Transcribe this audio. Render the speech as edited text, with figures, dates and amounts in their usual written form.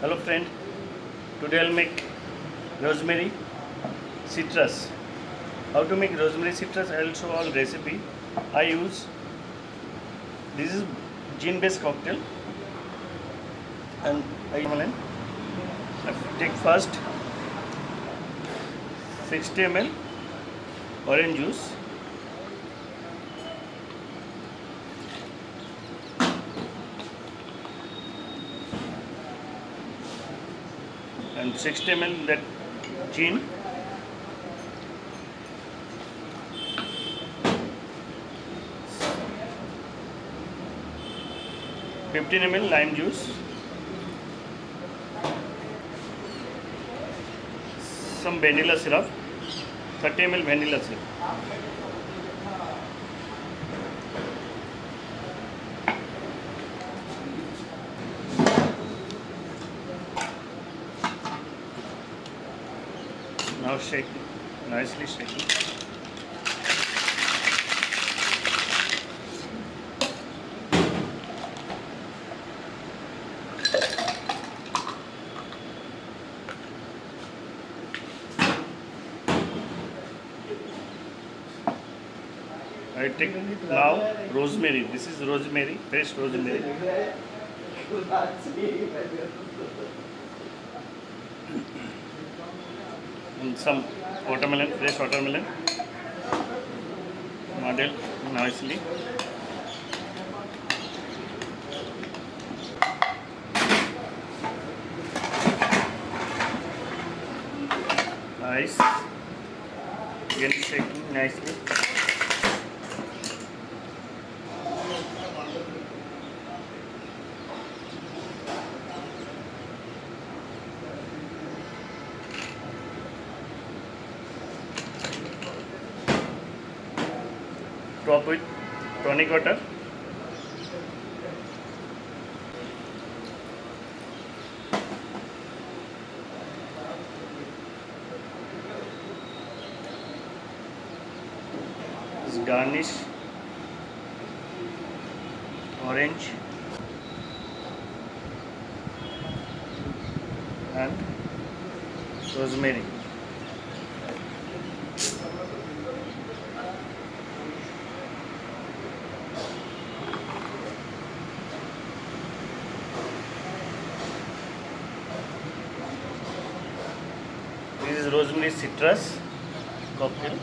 Hello friend, today I'll make rosemary citrus. How to make rosemary citrus? I'll show all recipe. I use this is gin based cocktail and I take first 60 ml orange juice, and 60 ml that gin, (15 ml lime juice), some vanilla syrup, 30 ml vanilla syrup. Now shake it, nicely shake it. I take now rosemary. This is rosemary, fresh rosemary. And some watermelon, fresh watermelon. Model nicely. Nice. Again shaking nicely. Top with tonic water. This garnish orange and rosemary. This is rosemary citrus cocktail.